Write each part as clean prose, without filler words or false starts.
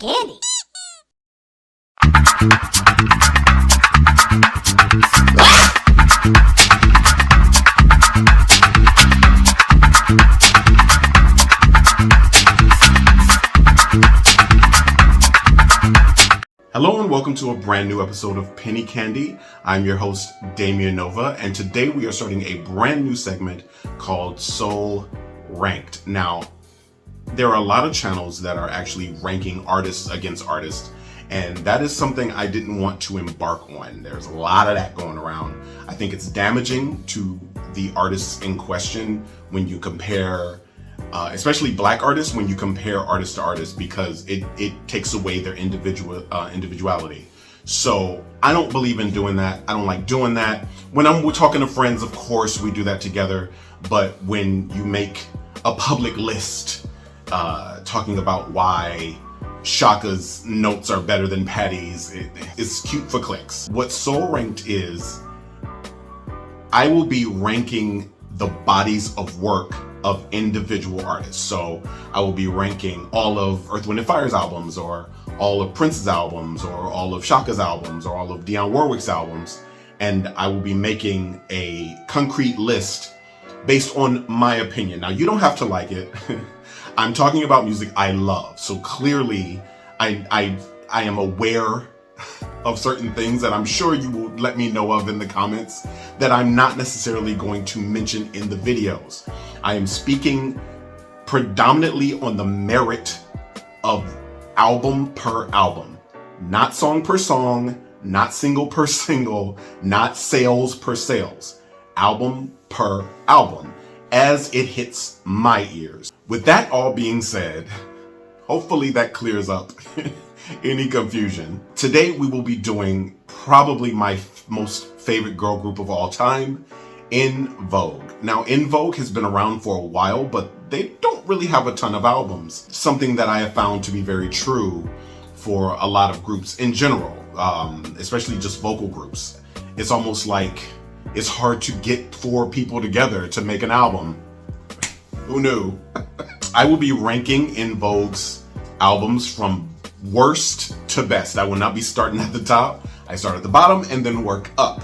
candy. Hello and welcome to a brand new episode of Penny Candy. I'm your host, Damian Nova, and today we are starting a brand new segment called Soul Ranked. Now, there are a lot of channels that are actually ranking artists against artists, and that is something I didn't want to embark on. There's a lot of that going around. I think it's damaging to the artists in question when you compare especially black artists, when you compare artist to artist, because it takes away their individuality. So I don't believe in doing that. I don't like doing that. When we're talking to friends, of course, we do that together. But when you make a public list talking about why Shaka's notes are better than Patty's, it's cute for clicks. What Soul Ranked is, I will be ranking the bodies of work of individual artists. So I will be ranking all of Earth, Wind & Fire's albums, or all of Prince's albums, or all of Shaka's albums, or all of Dionne Warwick's albums. And I will be making a concrete list based on my opinion. Now, you don't have to like it. I'm talking about music I love. So clearly I am aware of certain things that I'm sure you will let me know of in the comments that I'm not necessarily going to mention in the videos. I am speaking predominantly on the merit of album per album, not song per song, not single per single, not sales per sales, album per album, as it hits my ears. With that all being said, hopefully that clears up any confusion. Today we will be doing probably my most favorite girl group of all time, EnVogue. Now, EnVogue has been around for a while, but they don't really have a ton of albums. Something that I have found to be very true for a lot of groups in general, especially just vocal groups. It's almost like it's hard to get 4 people together to make an album. Who knew? I will be ranking EnVogue's albums from worst to best. I will not be starting at the top. I start at the bottom and then work up.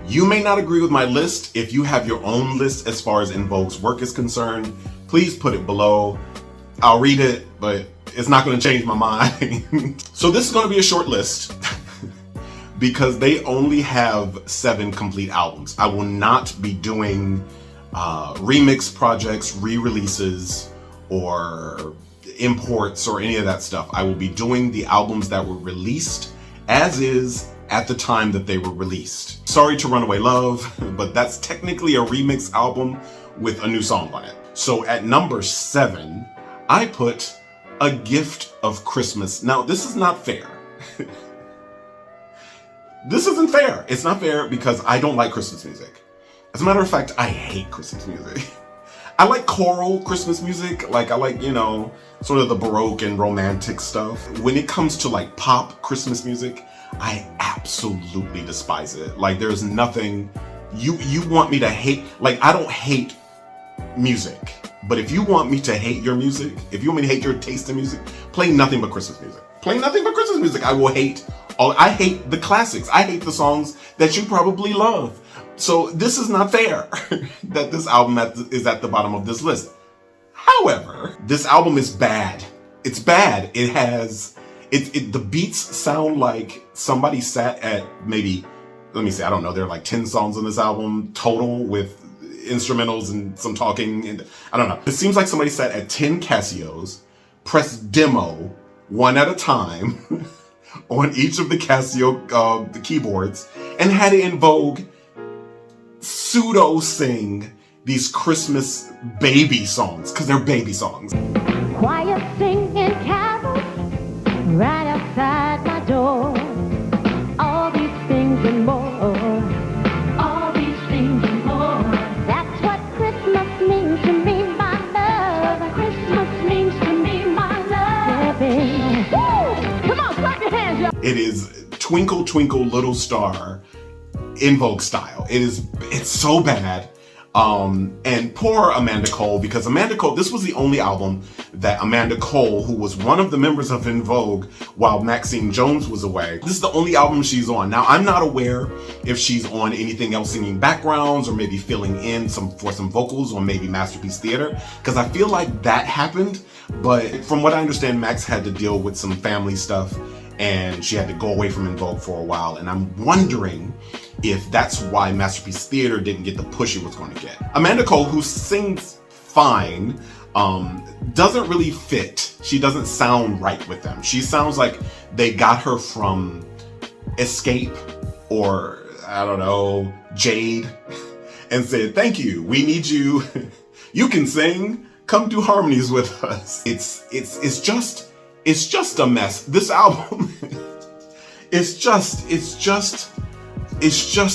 You may not agree with my list. If you have your own list as far as EnVogue's work is concerned, please put it below. I'll read it, but it's not going to change my mind. So this is going to be a short list because they only have 7 complete albums. I will not be doing remix projects, re-releases, or imports or any of that stuff. I will be doing the albums that were released as is at the time that they were released. Sorry to Runaway Love, but that's technically a remix album with a new song on it. So at number 7, I put A Gift of Christmas. Now, this is not fair. This isn't fair. It's not fair because I don't like Christmas music. As a matter of fact, I hate Christmas music. I like choral Christmas music. Like, I like, you know, sort of the Baroque and romantic stuff. When it comes to like pop Christmas music, I absolutely despise it. Like, there's nothing, you want me to hate, like, I don't hate music. But if you want me to hate your music, if you want me to hate your taste in music, play nothing but Christmas music. Play nothing but Christmas music. I will hate I hate the classics. I hate the songs that you probably love. So this is not fair that this album is at the bottom of this list. However, this album is bad. It's bad. The beats sound like somebody sat at maybe, let me see, I don't know, there are like 10 songs on this album total with instrumentals and some talking, and I don't know. It seems like somebody sat at 10 Casios, pressed demo one at a time on each of the Casio the keyboards, and had EnVogue pseudo sing these Christmas baby songs, because they're baby songs. Choir singing carols right outside my door. All these things and more. All these things and more. That's what Christmas means to me, my love. Christmas means to me, my love. Yeah, baby. Woo! Come on, clap your hands, y'all. It is Twinkle Twinkle Little Star EnVogue style. It's so bad. And poor Amanda Cole, because Amanda Cole, this was the only album that Amanda Cole, who was one of the members of EnVogue while Maxine Jones was away, this is the only album she's on. Now, I'm not aware if she's on anything else, singing backgrounds or maybe filling in for some vocals on maybe Masterpiece Theater, because I feel like that happened. But from what I understand, Max had to deal with some family stuff and she had to go away from EnVogue for a while. And I'm wondering if that's why Masterpiece Theater didn't get the push it was going to get. Amanda Cole, who sings fine, doesn't really fit. She doesn't sound right with them. She sounds like they got her from Escape or, I don't know, Jade, and said, thank you, we need you. You can sing, come do harmonies with us. It's just a mess. This album, it's just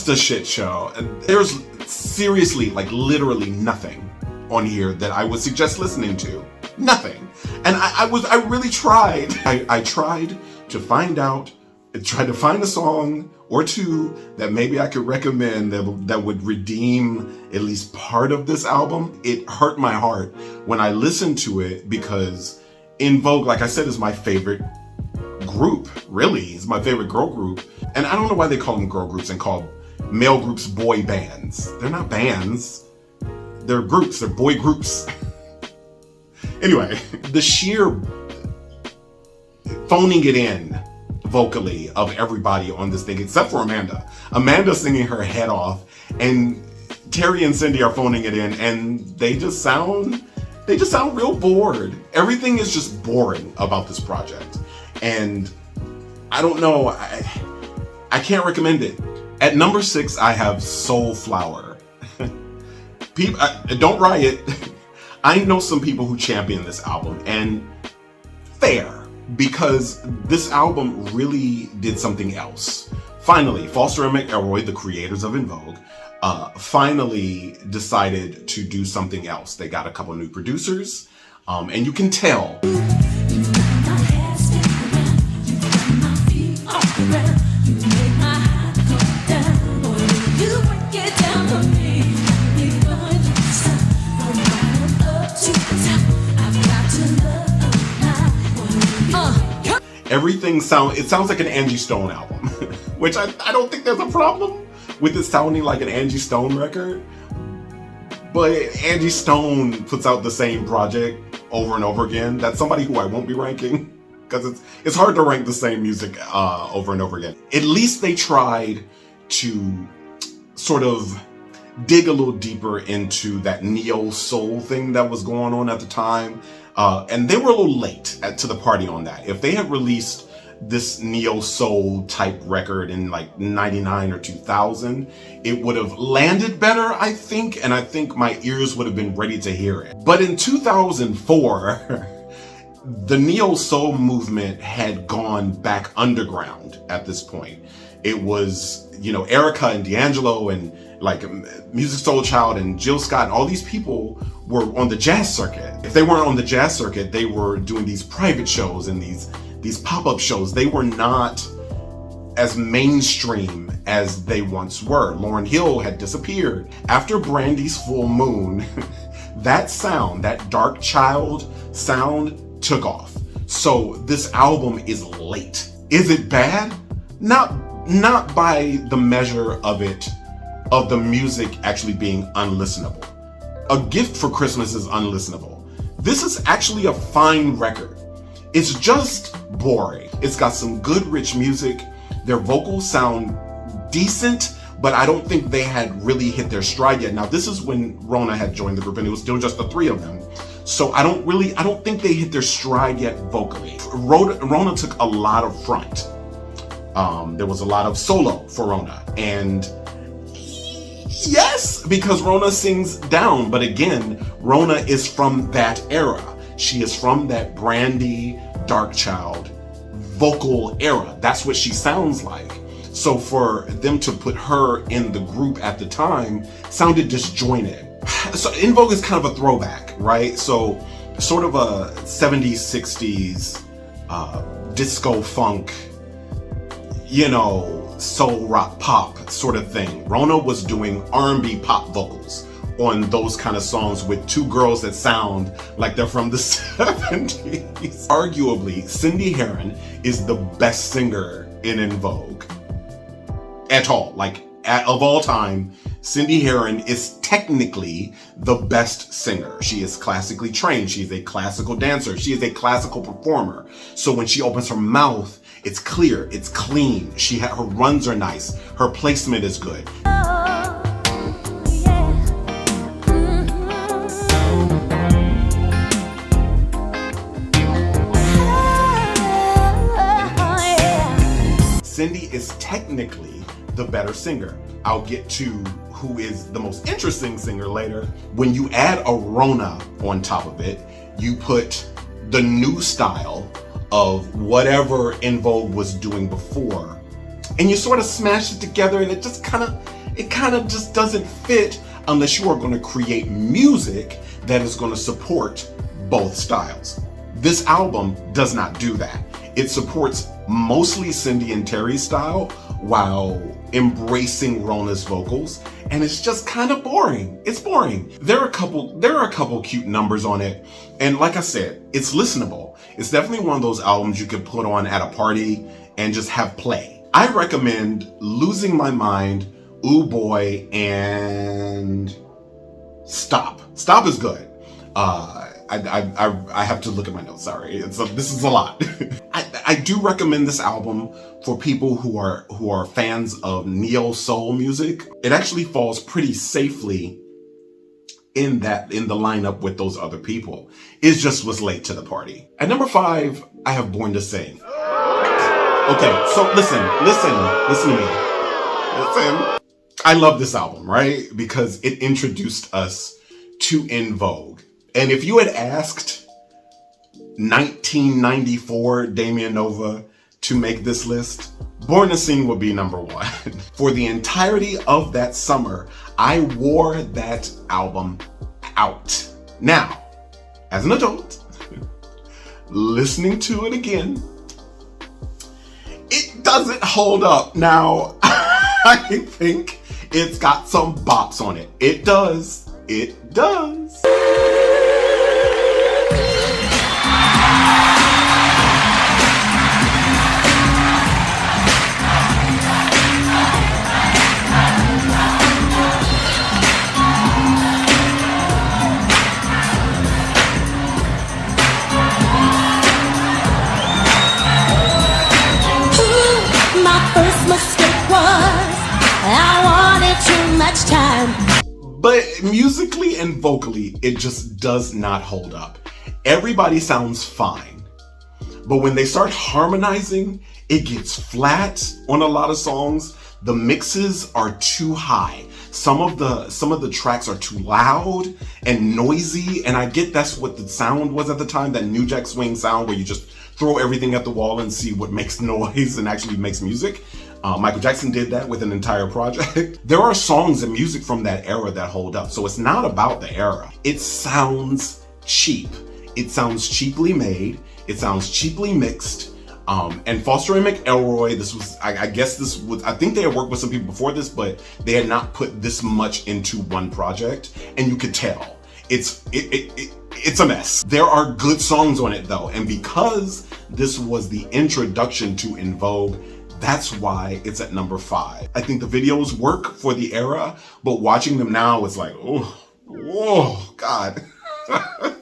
a shit show. There's seriously, like literally nothing on here that I would suggest listening to. Nothing. And I really tried. I tried to find a song or two that maybe I could recommend that would redeem at least part of this album. It hurt my heart when I listened to it because EnVogue, like I said, is my favorite group. Really, it's my favorite girl group. And I don't know why they call them girl groups and call male groups boy bands. They're not bands. They're groups. They're boy groups. Anyway, the sheer phoning it in vocally of everybody on this thing, except for Amanda. Amanda singing her head off, and Terry and Cindy are phoning it in, and they just sound real bored. Everything is just boring about this project. And I don't know, I can't recommend it. At number 6, I have Soulflower. People, don't riot. I know some people who champion this album, and fair, because this album really did something else. Finally, Foster and McElroy, the creators of EnVogue, finally decided to do something else. They got a couple new producers, and you can tell. Everything sounds like an Angie Stone album, which I don't think there's a problem with it sounding like an Angie Stone record. But Angie Stone puts out the same project over and over again. That's somebody who I won't be ranking, because it's hard to rank the same music over and over again. At least they tried to sort of dig a little deeper into that neo soul thing that was going on at the time. And they were a little late to the party on that. If they had released this neo soul type record in like 99 or 2000, it would have landed better, I think. And I think my ears would have been ready to hear it. But in 2004, the neo soul movement had gone back underground at this point. It was, Erica and D'Angelo and like Music Soul Child and Jill Scott and all these people were on the jazz circuit. If they weren't on the jazz circuit, they were doing these private shows and these pop-up shows. They were not as mainstream as they once were. Lauryn Hill had disappeared. After Brandy's Full Moon, that sound, that dark child sound took off. So this album is late. Is it bad? Not by the measure of the music actually being unlistenable. A Gift for Christmas is unlistenable. This is actually a fine record. It's just boring. It's got some good, rich music. Their vocals sound decent, but I don't think they had really hit their stride yet. Now, this is when Rona had joined the group, and it was still just the three of them. So I don't think they hit their stride yet vocally. Rona took a lot of front. There was a lot of solo for Rona, and yes, because Rona sings down, but again, Rona is from that era. She is from that Brandy, Dark Child vocal era. That's what she sounds like. So for them to put her in the group at the time sounded disjointed. So EnVogue is kind of a throwback, right? So sort of a 70s, 60s disco funk, soul rock pop sort of thing. Rona was doing R&B pop vocals on those kind of songs with two girls that sound like they're from the 70s. Arguably, Cindy Herron is the best singer in EnVogue. At all. Of all time, Cindy Herron is technically the best singer. She is classically trained. She is a classical dancer. She is a classical performer. So when she opens her mouth, it's clear, it's clean. Her runs are nice. Her placement is good. Cindy is technically the better singer. I'll get to who is the most interesting singer later. When you add a Rona on top of it, you put the new style of whatever EnVogue was doing before, and you sort of smash it together, and it kind of just doesn't fit unless you are going to create music that is going to support both styles. This album does not do that. It supports mostly Cindy and Terry's style while embracing Rona's vocals, and it's just kind of boring. It's boring. There are a couple cute numbers on it, and like I said, it's listenable. It's definitely one of those albums you could put on at a party and just have play. I recommend Losing My Mind, Ooh Boy, and Stop. Stop is good. I have to look at my notes. Sorry, this is a lot. I do recommend this album for people who are fans of neo soul music. It actually falls pretty safely in the lineup with those other people. It just was late to the party. At number 5, I have Born to Sing. Okay, so listen to me. Listen. I love this album, right? Because it introduced us to EnVogue. And if you had asked 1994 Damien Nova to make this list, Born to Sing would be number 1. For the entirety of that summer, I wore that album out. Now, as an adult, listening to it again, it doesn't hold up. Now, I think it's got some bops on it. It does. It does. But musically and vocally, it just does not hold up. Everybody sounds fine, but when they start harmonizing, it gets flat on a lot of songs. The mixes are too high. Some of the tracks are too loud and noisy, and I get that's what the sound was at the time, that New Jack Swing sound where you just throw everything at the wall and see what makes noise and actually makes music. Michael Jackson did that with an entire project. There are songs and music from that era that hold up. So it's not about the era. It sounds cheap. It sounds cheaply made. It sounds cheaply mixed. And Foster and McElroy, I think they had worked with some people before this, but they had not put this much into one project. And you could tell it's a mess. There are good songs on it though. And because this was the introduction to EnVogue, that's why it's at number 5. I think the videos work for the era, but watching them now, it's like, oh, God,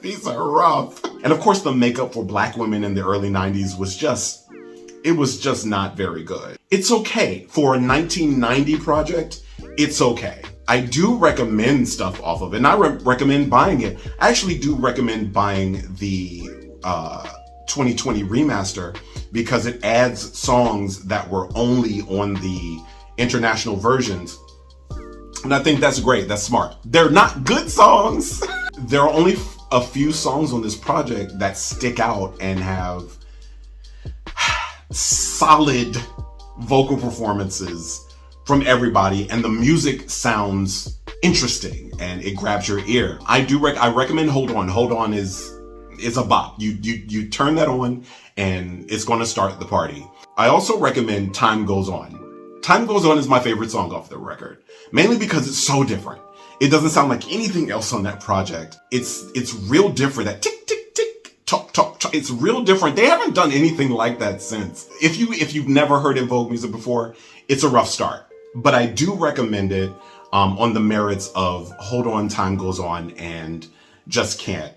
these are rough. And of course, the makeup for Black women in the early 90s was just not very good. It's okay. For a 1990 project, it's okay. I do recommend stuff off of it, and I recommend buying it. I actually do recommend buying the 2020 remaster because it adds songs that were only on the international versions. And I think that's great. That's smart. They're not good songs. There are only a few songs on this project that stick out and have solid vocal performances from everybody, and the music sounds interesting and it grabs your ear. I recommend Hold On. Hold On is a bop. You turn that on and it's going to start the party. I also recommend Time Goes On. Time Goes On is my favorite song off the record, mainly because it's so different. It doesn't sound like anything else on that project. It's real different. That tick, tick, tick, talk, talk, talk. It's real different. They haven't done anything like that since. If you've never heard EnVogue music before, it's a rough start. But I do recommend it on the merits of Hold On, Time Goes On, and Just Can't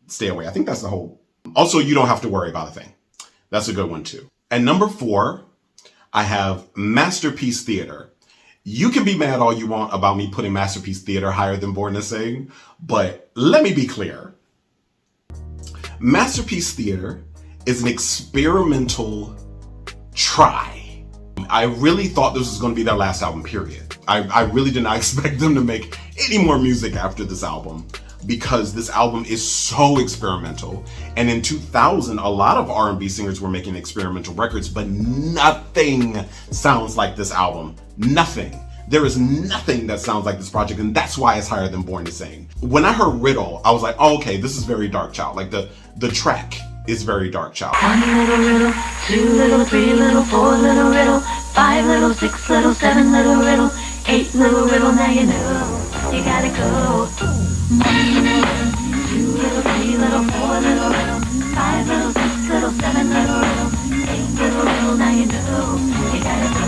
Stay Away. I think that's the whole. Also, You Don't Have to Worry About a Thing. That's a good one too. And number 4, I have Masterpiece Theater. You can be mad all you want about me putting Masterpiece Theater higher than Born to Sing, but let me be clear. Masterpiece Theater is an experimental try. I really thought this was going to be their last album, period. I really did not expect them to make any more music after this album, because this album is so experimental. And in 2000, a lot of R&B singers were making experimental records, but nothing sounds like this album. Nothing. There is nothing that sounds like this project, and that's why it's higher than Born to Sing. When I heard Riddle, I was like, oh, okay, this is very Dark Child. Like the track is very Dark Child. 1 little riddle, 2 little, 3 little, 4 little riddle, 5 little, 6 little, 7 little riddle, 8 little riddle, now you know you gotta go. 1 little riddle, 2 little, 3 little, 4 little riddle, 5 little, 6 little, 7 little riddle, 8 little riddle, now you know you gotta go.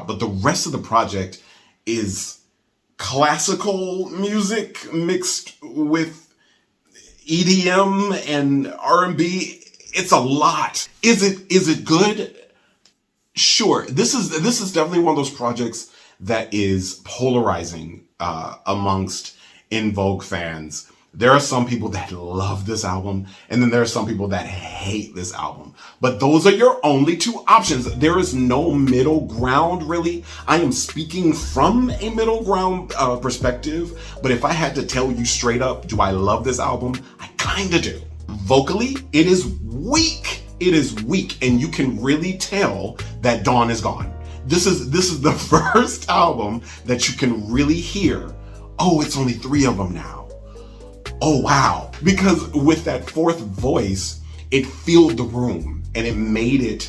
But the rest of the project is classical music mixed with EDM and R&B. It's a lot. Is it good? Sure. This is definitely one of those projects that is polarizing amongst EnVogue fans. There are some people that love this album, and then there are some people that hate this album. But those are your only 2 options. There is no middle ground, really. I am speaking from a middle ground perspective, but if I had to tell you straight up, do I love this album? I kinda do. Vocally, it is weak. It is weak, and you can really tell that Dawn is gone. This is the first album that you can really hear, oh, it's only 3 of them now. Oh, wow. Because with that 4th voice, it filled the room, and it made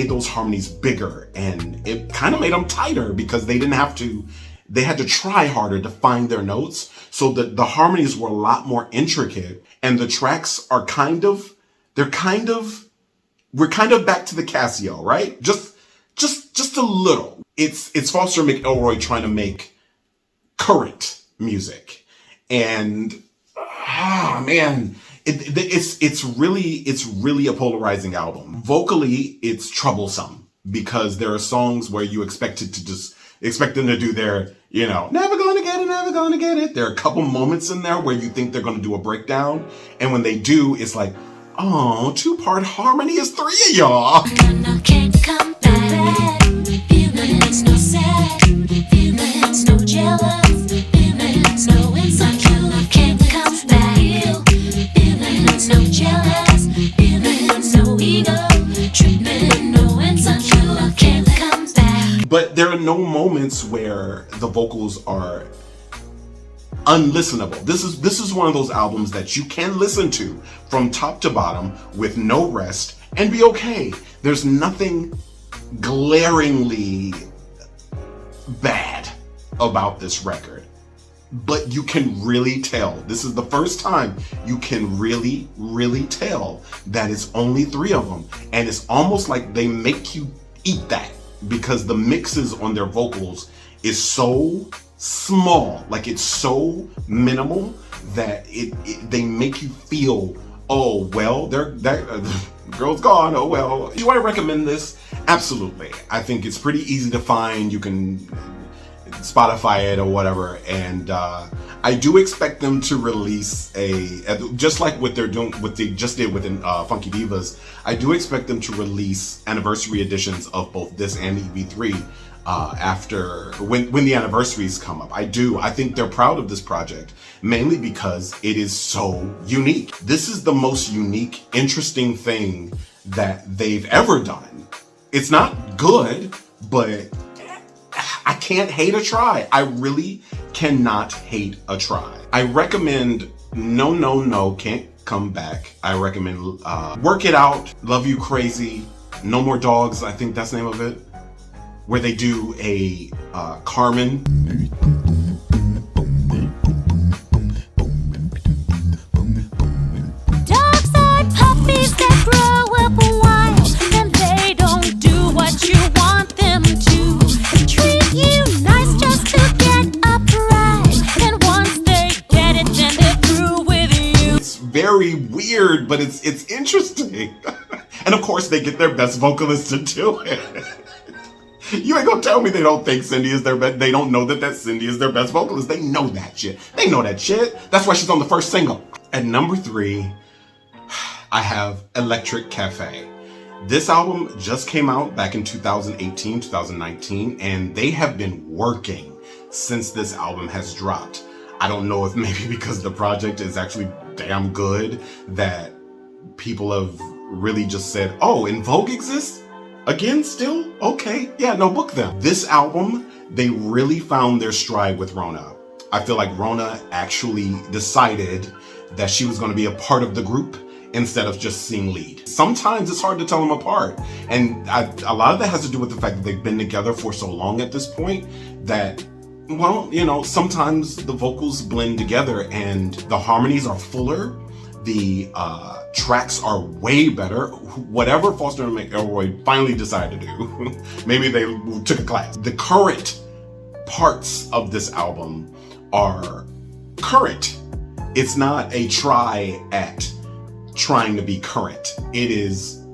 those harmonies bigger, and it kind of made them tighter because they had to try harder to find their notes. So the harmonies were a lot more intricate, and the tracks are we're kind of back to the Casio, right? Just a little. It's Foster McElroy trying to make current music. And man, it's really a polarizing album. Vocally, it's troublesome because there are songs where you expect them to do their, never gonna get it, never gonna get it. There are a couple moments in there where you think they're gonna do a breakdown, and when they do, it's like, oh, 2-part harmony is 3 of y'all. No, can't come back. Feelings no sad, feelings no jealous, feelings no insecure. Can't come back. Feelings no jealous, feelings no ego, tripping no insecure. Can't come back. But there are no moments where the vocals are unlistenable. This is one of those albums that you can listen to from top to bottom with no rest and be okay. There's nothing glaringly bad about this record, but you can really tell. This is the first time you can really, really tell that it's only 3 of them, and it's almost like they make you eat that because the mixes on their vocals is so small, like it's so minimal that they make you feel, oh well, the girl's gone, oh well. Do I recommend this? Absolutely. I think it's pretty easy to find. You can Spotify it or whatever, and I do expect them to release just like what they just did with Funky Divas. I do expect them to release anniversary editions of both this and EV3 after when the anniversaries come up. I think they're proud of this project, mainly because it is so unique. This is the most unique, interesting thing that they've ever done. It's not good, but I can't hate a try. I really cannot hate a try. I recommend No, Can't Come Back. I recommend Work It Out, Love You Crazy, No More Dogs, I think that's the name of it. where they do a Carmen. Dogs are puppies that grow up wild, and they don't do what you want them to. They treat you nice just to get a prize, and once they get it, then they're through with you. It's very weird, but it's interesting. And of course, they get their best vocalist to do it. You ain't gonna tell me they don't think Cindy is their best. They don't know that Cindy is their best vocalist. They know that shit. They know that shit. That's why she's on the first single. At number 3, I have Electric Cafe. This album just came out back in 2018, 2019, and they have been working since this album has dropped. I don't know if maybe because the project is actually damn good that people have really just said, oh, EnVogue exists? Again, still? Okay, yeah, no, book them. This album, they really found their stride with Rona. I feel like Rona actually decided that she was going to be a part of the group instead of just sing lead. Sometimes it's hard to tell them apart. And a lot of that has to do with the fact that they've been together for so long at this point that, well, you know, sometimes the vocals blend together and the harmonies are fuller. The tracks are way better. Whatever Foster and McElroy finally decided to do, maybe they took a class. The current parts of this album are current. It's not a try at trying to be current. It is,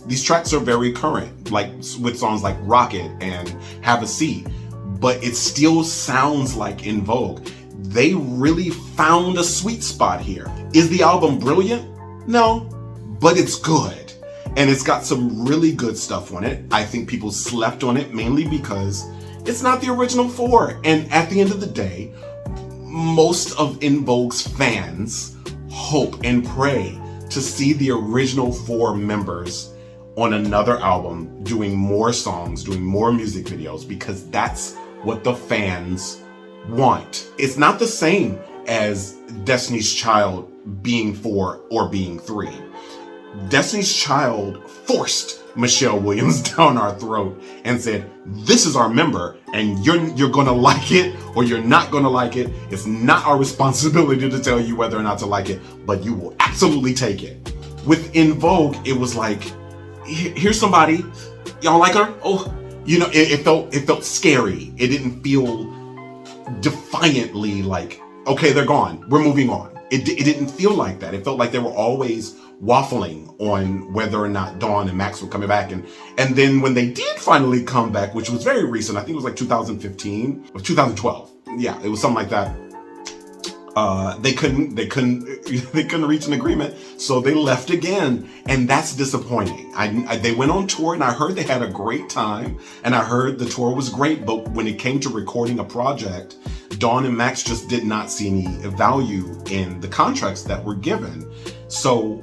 these tracks are very current, like with songs like Rocket and Have a Seat, but it still sounds like EnVogue. They really found a sweet spot here. Is the album brilliant? No, but it's good. And it's got some really good stuff on it. I think people slept on it mainly because it's not the original 4. And at the end of the day, most of EnVogue's fans hope and pray to see the original 4 members on another album doing more songs, doing more music videos, because that's what the fans want. It's not the same as Destiny's Child being 4 or being 3. Destiny's Child forced Michelle Williams down our throat and said, this is our member and you're gonna like it or you're not gonna like it. It's not our responsibility to tell you whether or not to like it, but you will absolutely take it. With EnVogue, it was like, here's somebody, y'all like her? Oh, you know, it felt scary. It didn't feel defiantly like, okay, they're gone, we're moving on. It didn't feel like that. It felt like they were always waffling on whether or not Dawn and Max were coming back. And then when they did finally come back, which was very recent, I think it was like 2015 or 2012. Yeah, it was something like that. They couldn't reach an agreement, so they left again, and that's disappointing. They went on tour, and I heard they had a great time, and I heard the tour was great, but when it came to recording a project, Dawn and Max just did not see any value in the contracts that were given. So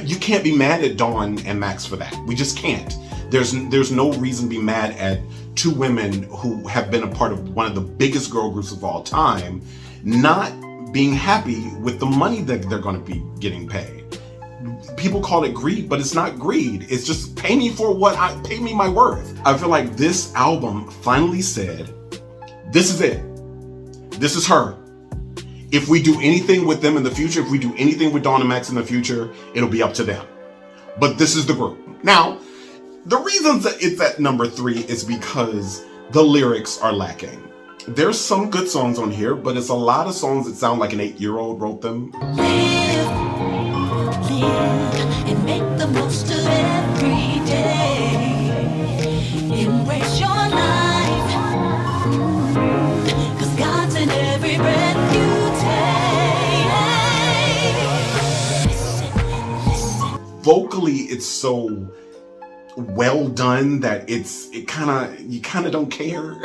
you can't be mad at Dawn and Max for that. We just can't. There's no reason to be mad at 2 women who have been a part of one of the biggest girl groups of all time not being happy with the money that they're going to be getting paid. People call it greed, but it's not greed. It's just pay me my worth. I feel like this album finally said, this is it. This is her. If we do anything with them in the future, if we do anything with Dawn and Max in the future, it'll be up to them. But this is the group. Now, the reasons that it's at number 3 is because the lyrics are lacking. There's some good songs on here, but it's a lot of songs that sound like an 8-year-old wrote them. Live, and make the most of every day. Embrace your life, 'cause God's in every breath you take. Listen. Vocally, it's so well done that you kind of don't care.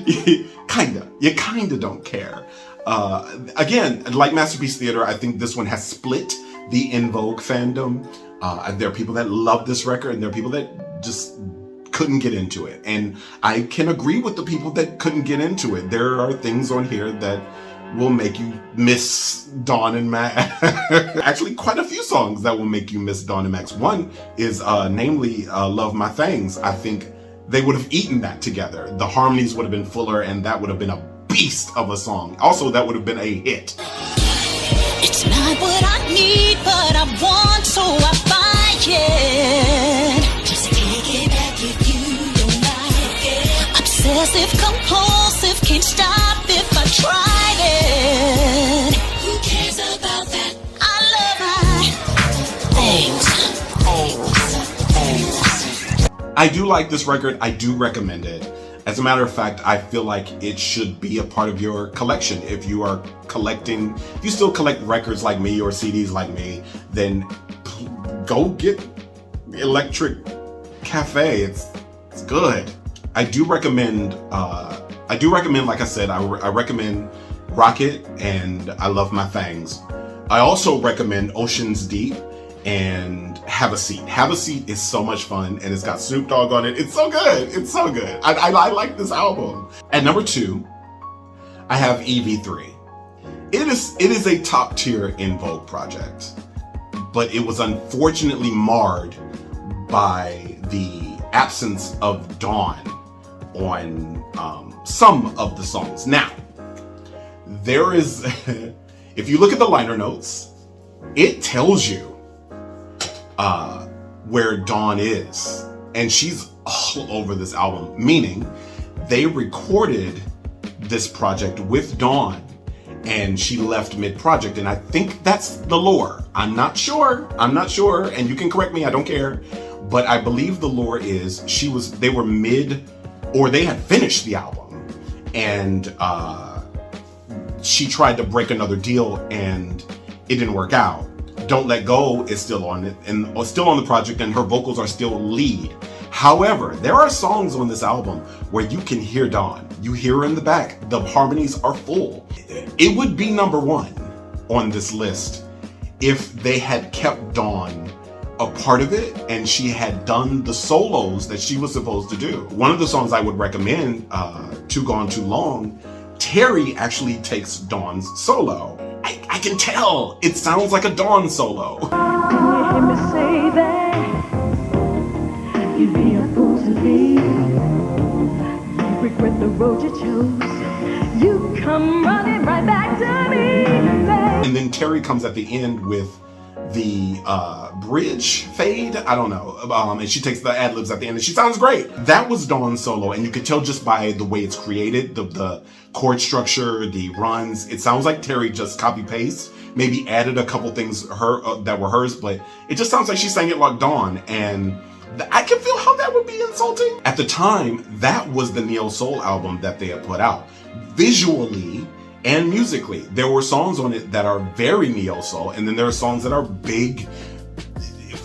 You kind of don't care. Again, like Masterpiece Theater, I think this one has split the EnVogue fandom. There are people that love this record, and there are people that just couldn't get into it. And I can agree with the people that couldn't get into it. There are things on here that will make you miss Dawn and Matt. Actually, quite a few few songs that will make you miss Dawn and Max. One is namely Love My Things. I think they would have eaten that together. The harmonies would have been fuller, and that would have been a beast of a song. Also, that would have been a hit. It's not what I need, but I want, so I buy it. Just take it back if you don't like it. Obsessive, compulsive, can't stop if I tried it. Who cares about that? I love my things. I do like this record. I do recommend it. As a matter of fact, I feel like it should be a part of your collection. If you are collecting, if you still collect records like me or CDs like me, then go get Electric Cafe. It's good. I do recommend, like I said, I recommend Rocket and I Love My Things. I also recommend Oceans Deep and Have a Seat. Have a Seat is so much fun, and it's got Snoop Dogg on it. It's so good. It's so good. I like this album. At number 2, I have EV3. It is a top tier EnVogue project, but it was unfortunately marred by the absence of Dawn on some of the songs. Now, there is, if you look at the liner notes, it tells you where Dawn is, and she's all over this album, meaning they recorded this project with Dawn and she left mid-project, and I think that's the lore. I'm not sure, and you can correct me, I don't care, but I believe the lore is they were mid, or they had finished the album, and she tried to break another deal and it didn't work out. Don't Let Go is still on it and still on the project, and her vocals are still lead. However, there are songs on this album where you can hear Dawn. You hear her in the back. The harmonies are full. It would be number 1 on this list if they had kept Dawn a part of it and she had done the solos that she was supposed to do. One of the songs I would recommend, Too Gone Too Long, Terry actually takes Dawn's solo. I can tell it sounds like a Dawn solo. You hear me say that you'd be a fool to leave. You regret the road you chose. You come running right back to me, babe. And then Terry comes at the end with the bridge fade, I don't know, and she takes the ad-libs at the end and she sounds great. That was Dawn's solo, and you could tell just by the way it's created, the chord structure, the runs, it sounds like Terry just copy-paste, maybe added a couple things that were hers, but it just sounds like she sang it like Dawn, and I can feel how that would be insulting. At the time, that was the Neo Soul album that they had put out. Visually and musically, there were songs on it that are very neo soul, and then there are songs that are big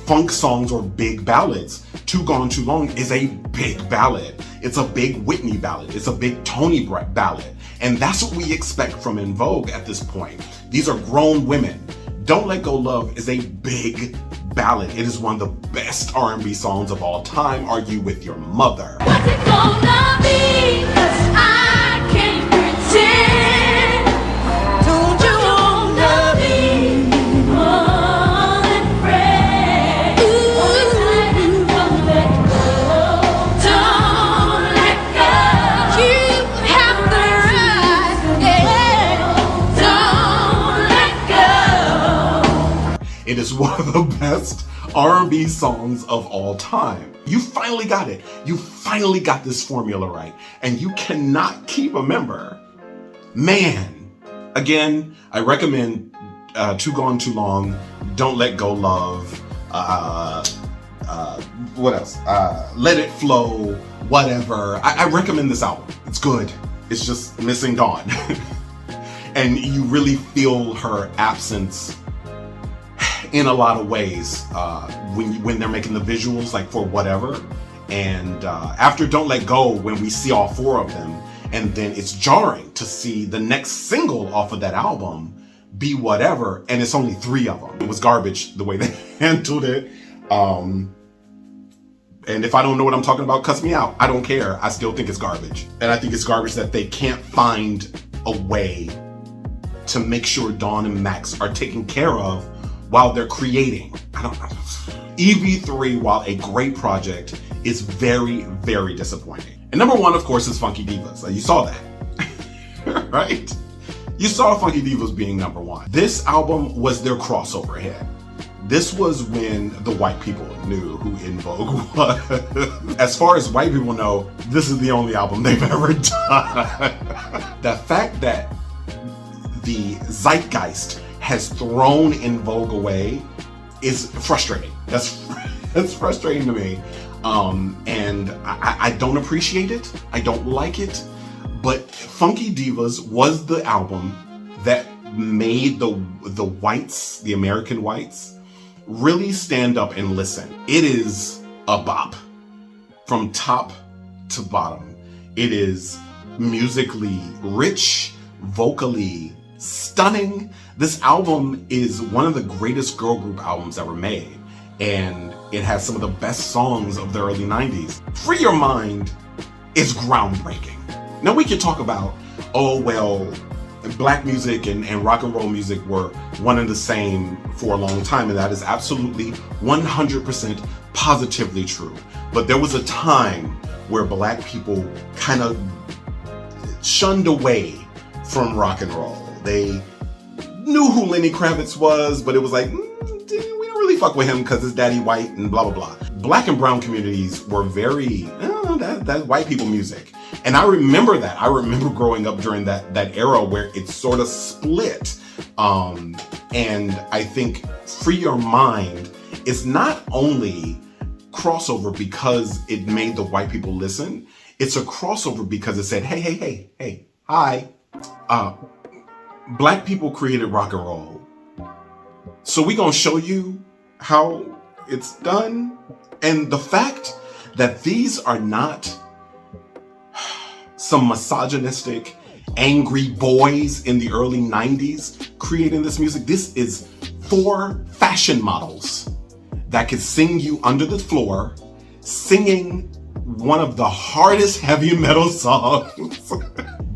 funk songs or big ballads. Too Gone Too Long is a big ballad. It's a big Whitney ballad. It's a big Tony ballad. And that's what we expect from EnVogue at this point. These are grown women. Don't Let Go Love is a big ballad. It is one of the best R&B songs of all time. Argue with Your Mother. What's it gonna be? 'Cause I can't pretend. Don't you wanna be more than friends? Ooh, don't let go. Don't let go. You have the right, yeah. Don't let go. It is one of the best R&B songs of all time. You finally got it. You finally got this formula right. And you cannot keep a member. Man. Again, I recommend Too Gone Too Long, Don't Let Go Love, what else? Let It Flow, whatever. I recommend this album. It's good. It's just missing Dawn. And you really feel her absence in a lot of ways when they're making the visuals, like for whatever. And after Don't Let Go, when we see all 4 of them, and then it's jarring to see the next single off of that album be Whatever, and it's only 3 of them. It was garbage the way they handled it. And if I don't know what I'm talking about, cuss me out. I don't care. I still think it's garbage. And I think it's garbage that they can't find a way to make sure Dawn and Max are taken care of while they're creating. EV3, while a great project, is very, very disappointing. And number one, of course, is Funky Divas. You saw that, right? You saw Funky Divas being number one. This album was their crossover hit. This was when the white people knew who EnVogue was. As far as white people know, this is the only album they've ever done. The fact that the zeitgeist has thrown EnVogue away is frustrating. That's frustrating to me. And I don't appreciate it. I don't like it. But Funky Divas was the album that made the whites, the American whites, really stand up and listen. It is a bop from top to bottom. It is musically rich, vocally stunning. This album is one of the greatest girl group albums ever made, and it has some of the best songs of the early 90s. Free Your Mind is groundbreaking. Now we can talk about, oh well, black music and rock and roll music were one and the same for a long time, and that is absolutely 100% positively true. But there was a time where black people kind of shunned away from rock and roll. They knew who Lenny Kravitz was, but it was like, we don't really fuck with him because his daddy white and blah, blah, blah. Black and brown communities were very, that's white people music. And I remember that. I remember growing up during that era where it sort of split. And I think Free Your Mind is not only crossover because it made the white people listen. It's a crossover because it said, hey, hi. Black people created rock and roll. So we gonna show you how it's done. And the fact that these are not some misogynistic, angry boys in the early 90s creating this music. This is 4 fashion models that could sing you under the floor, singing one of the hardest heavy metal songs.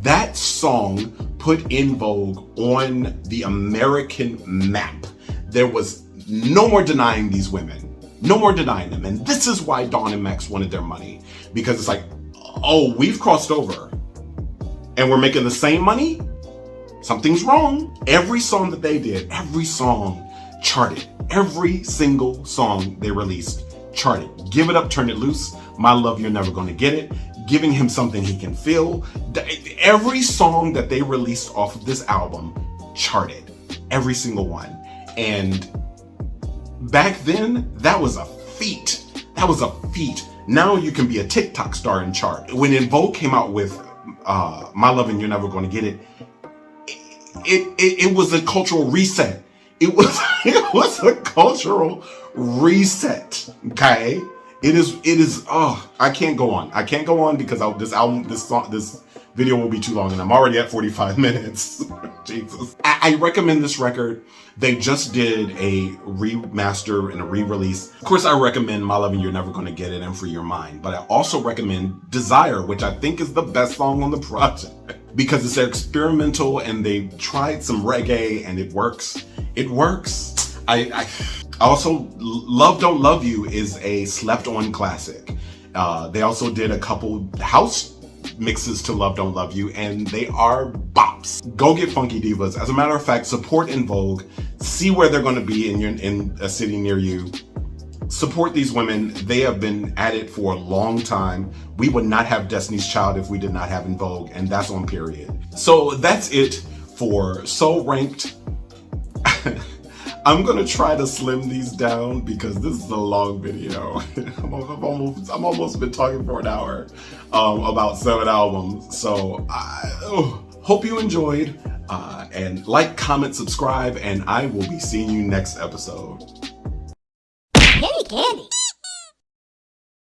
That song put EnVogue on the American map. There was no more denying these women, no more denying them. And this is why Dawn and Max wanted their money, because it's like, oh, we've crossed over and we're making the same money? Something's wrong. Every song that they did, every song charted. Every single song they released charted. Give It Up, Turn It Loose, My Love, You're Never Gonna Get It, Giving Him Something He Can Feel. Every song that they released off of this album charted. Every single one. And back then, that was a feat. That was a feat. Now you can be a TikTok star and chart. When EnVogue came out with My Love and You're Never Gonna Get It, it was a cultural reset. It was a cultural reset. Okay? It is, I can't go on. I can't go on because this video will be too long and I'm already at 45 minutes. Jesus. I recommend this record. They just did a remaster and a re-release. Of course, I recommend My Love and You're Never Gonna Get It and Free Your Mind, but I also recommend Desire, which I think is the best song on the project because it's experimental and they tried some reggae and it works. It works. I also, Love Don't Love You is a slept on classic. They also did a couple house mixes to Love Don't Love You, and they are bops. Go get Funky Divas. As a matter of fact, support EnVogue. See where they're going to be in a city near you. Support these women. They have been at it for a long time. We would not have Destiny's Child if we did not have EnVogue, and that's on period. So that's it for Soul Ranked. I'm gonna try to slim these down because this is a long video. I'm almost been talking for an hour about 7 albums. So I hope you enjoyed and like, comment, subscribe, and I will be seeing you next episode. Penny candy.